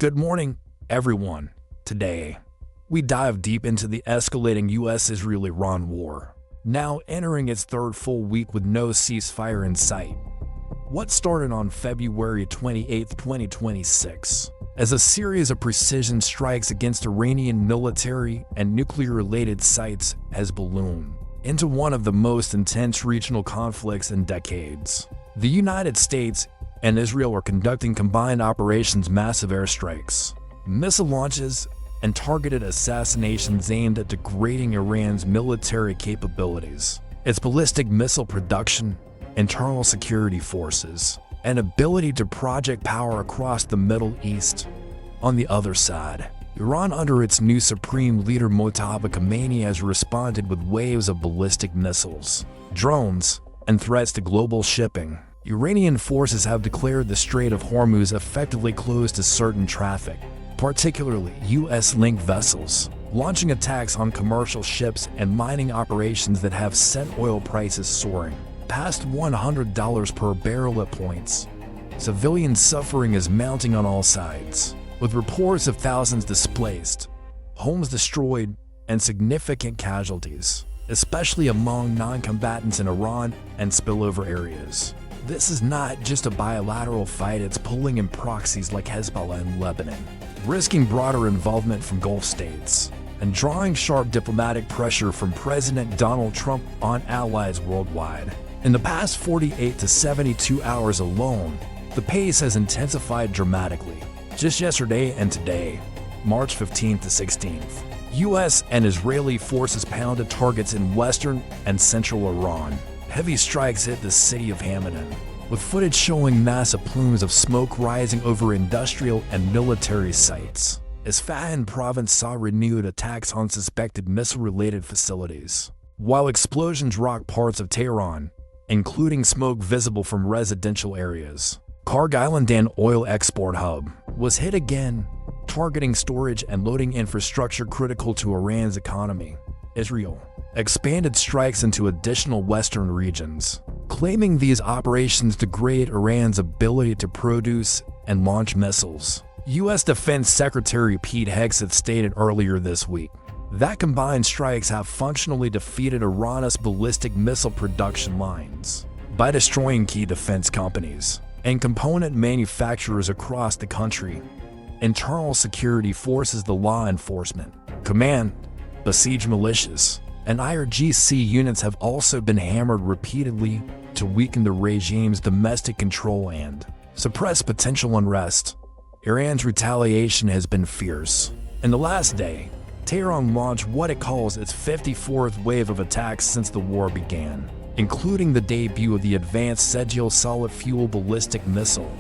Good morning, everyone. Today, we dive deep into the escalating US-Israel-Iran war, now entering its third full week with no ceasefire in sight. What started on February 28, 2026, as a series of precision strikes against Iranian military and nuclear-related sites has ballooned into one of the most intense regional conflicts in decades. The United States and Israel are conducting combined operations, massive airstrikes, missile launches, and targeted assassinations aimed at degrading Iran's military capabilities, its ballistic missile production, internal security forces, and ability to project power across the Middle East. On the other side, Iran, under its new supreme leader Mojtaba Khamenei, has responded with waves of ballistic missiles, drones, and threats to global shipping. Iranian forces have declared the Strait of Hormuz effectively closed to certain traffic, particularly U.S.-linked vessels, launching attacks on commercial ships and mining operations that have sent oil prices soaring past $100 per barrel at points. Civilian suffering is mounting on all sides, with reports of thousands displaced, homes destroyed, and significant casualties, especially among non-combatants in Iran and spillover areas. This is not just a bilateral fight, it's pulling in proxies like Hezbollah in Lebanon, risking broader involvement from Gulf states, and drawing sharp diplomatic pressure from President Donald Trump on allies worldwide. In the past 48 to 72 hours alone, the pace has intensified dramatically. Just yesterday and today, March 15th to 16th, U.S. and Israeli forces pounded targets in western and central Iran. Heavy strikes hit the city of Hamadan, with footage showing massive plumes of smoke rising over industrial and military sites, as Isfahan province saw renewed attacks on suspected missile-related facilities, while explosions rocked parts of Tehran, including smoke visible from residential areas. Karg Island, an oil export hub, was hit again, targeting storage and loading infrastructure critical to Iran's economy. Israel expanded strikes into additional western regions, claiming these operations degrade Iran's ability to produce and launch missiles. U.S. Defense Secretary Pete Hegseth stated earlier this week that combined strikes have functionally defeated Iran's ballistic missile production lines by destroying key defense companies and component manufacturers across the country. Internal security forces, the law enforcement command, besieged militias, and IRGC units have also been hammered repeatedly to weaken the regime's domestic control and suppress potential unrest. Iran's retaliation has been fierce. In the last day, Tehran launched what it calls its 54th wave of attacks since the war began, including the debut of the advanced Sejjil solid-fuel ballistic missile.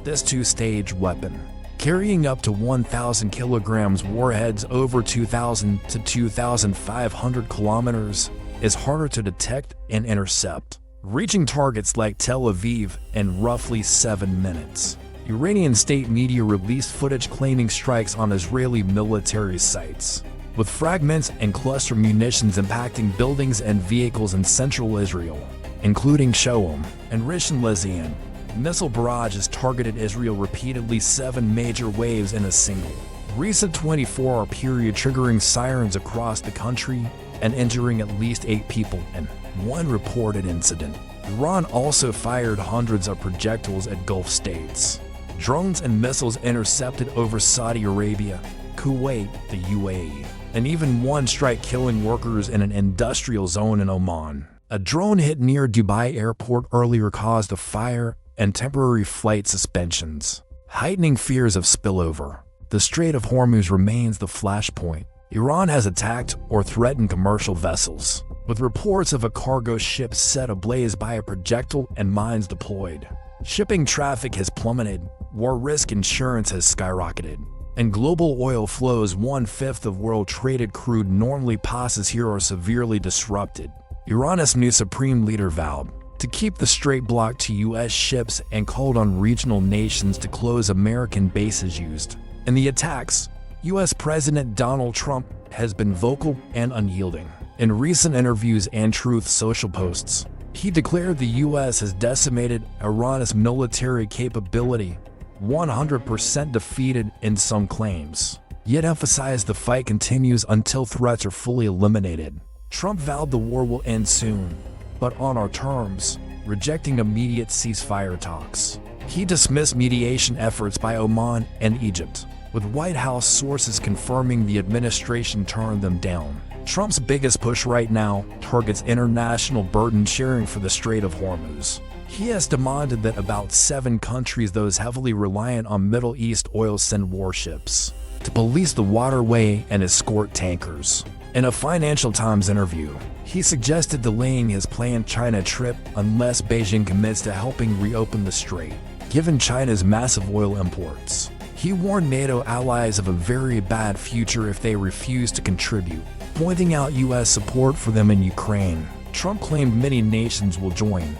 This two-stage weapon, carrying up to 1,000 kilograms warheads over 2,000 to 2,500 kilometers, is harder to detect and intercept, reaching targets like Tel Aviv in roughly 7 minutes. Iranian state media released footage claiming strikes on Israeli military sites, with fragments and cluster munitions impacting buildings and vehicles in central Israel, including Shoam and Rishon LeZion. Missile barrages targeted Israel repeatedly, 7 major waves in a single recent 24-hour period, triggering sirens across the country and injuring at least 8 people in one reported incident. Iran also fired hundreds of projectiles at Gulf states. Drones and missiles intercepted over Saudi Arabia, Kuwait, the UAE, and even one strike killing workers in an industrial zone in Oman. A drone hit near Dubai airport earlier caused a fire and temporary flight suspensions, heightening fears of spillover. The Strait of Hormuz remains the flashpoint. Iran has attacked or threatened commercial vessels, with reports of a cargo ship set ablaze by a projectile and mines deployed. Shipping traffic has plummeted, war risk insurance has skyrocketed, and global oil flows, 1/5 of world-traded crude normally passes here, are severely disrupted. Iran's new supreme leader vowed to keep the strait blocked to U.S. ships and called on regional nations to close American bases used in the attacks. U.S. President Donald Trump has been vocal and unyielding. In recent interviews and Truth Social posts, he declared the U.S. has decimated Iran's military capability 100% defeated in some claims, yet emphasized the fight continues until threats are fully eliminated. Trump vowed the war will end soon, but on our terms, rejecting immediate ceasefire talks. He dismissed mediation efforts by Oman and Egypt, with White House sources confirming the administration turned them down. Trump's biggest push right now targets international burden sharing for the Strait of Hormuz. He has demanded that about 7 countries, those heavily reliant on Middle East oil, send warships to police the waterway and escort tankers. In a Financial Times interview, he suggested delaying his planned China trip unless Beijing commits to helping reopen the strait, given China's massive oil imports. He warned NATO allies of a very bad future if they refuse to contribute, pointing out U.S. support for them in Ukraine. Trump claimed many nations will join,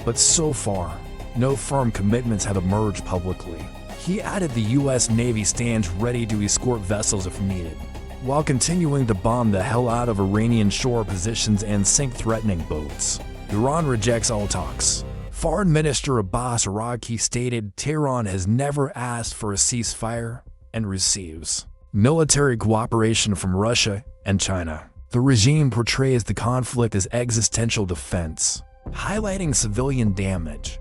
but so far, no firm commitments have emerged publicly. He added the U.S. Navy stands ready to escort vessels if needed, while continuing to bomb the hell out of Iranian shore positions and sink threatening boats. Iran rejects all talks. Foreign Minister Abbas Araqi stated Tehran has never asked for a ceasefire and receives military cooperation from Russia and China. The regime portrays the conflict as existential defense, highlighting civilian damage.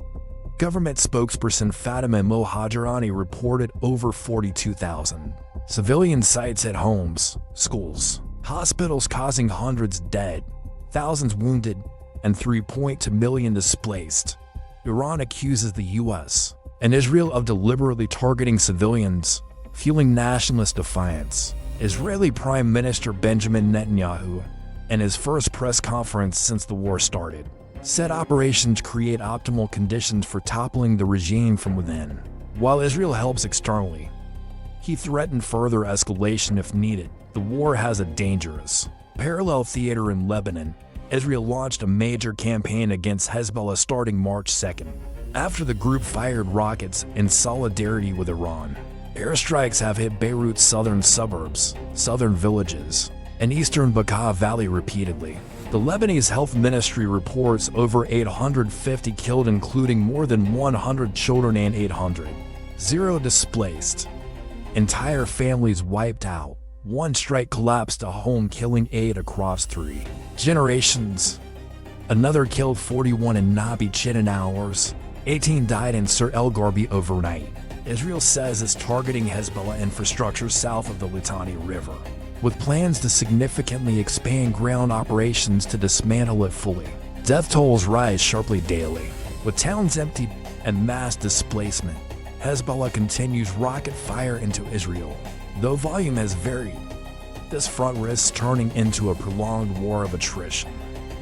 Government spokesperson Fatima Mohajirani reported over 42,000 civilian sites at homes, schools, hospitals, causing hundreds dead, thousands wounded, and 3.2 million displaced. Iran accuses the U.S. and Israel of deliberately targeting civilians, fueling nationalist defiance. Israeli Prime Minister Benjamin Netanyahu, in his first press conference since the war started, said operations create optimal conditions for toppling the regime from within, while Israel helps externally. He threatened further escalation if needed. The war has a dangerous parallel theater in Lebanon. Israel launched a major campaign against Hezbollah starting March 2nd, after the group fired rockets in solidarity with Iran. Airstrikes have hit Beirut's southern suburbs, southern villages, and eastern Bekaa Valley repeatedly. The Lebanese Health Ministry reports over 850 killed, including more than 100 children and 800 displaced. Entire families wiped out. One strike collapsed a home, killing 8 across 3 generations. Another killed 41 in Nabi Chittin hours. 18 died in Sir El Garbi overnight. Israel says it's targeting Hezbollah infrastructure south of the Litani River, with plans to significantly expand ground operations to dismantle it fully. Death tolls rise sharply daily, with towns emptied and mass displacement. Hezbollah continues rocket fire into Israel, though volume has varied. This front risks turning into a prolonged war of attrition,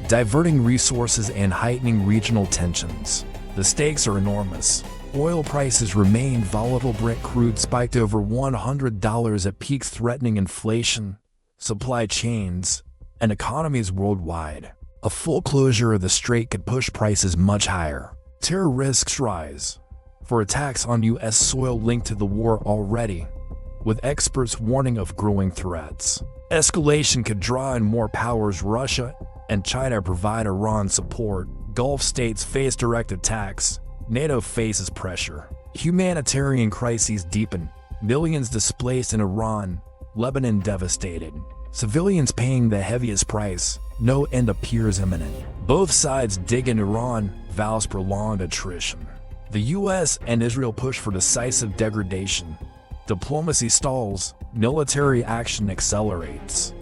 diverting resources and heightening regional tensions. The stakes are enormous. Oil prices remain volatile. Brent crude spiked over $100 at peaks, threatening inflation, supply chains, and economies worldwide. A full closure of the strait could push prices much higher. Terror risks rise, for attacks on U.S. soil linked to the war already, with experts warning of growing threats. Escalation could draw in more powers. Russia and China provide Iran support. Gulf states face direct attacks. NATO faces pressure. Humanitarian crises deepen. Millions displaced in Iran, Lebanon devastated. Civilians paying the heaviest price. No end appears imminent. Both sides dig in. Iran vows prolonged attrition. The U.S. and Israel push for decisive degradation. Diplomacy stalls. Military action accelerates.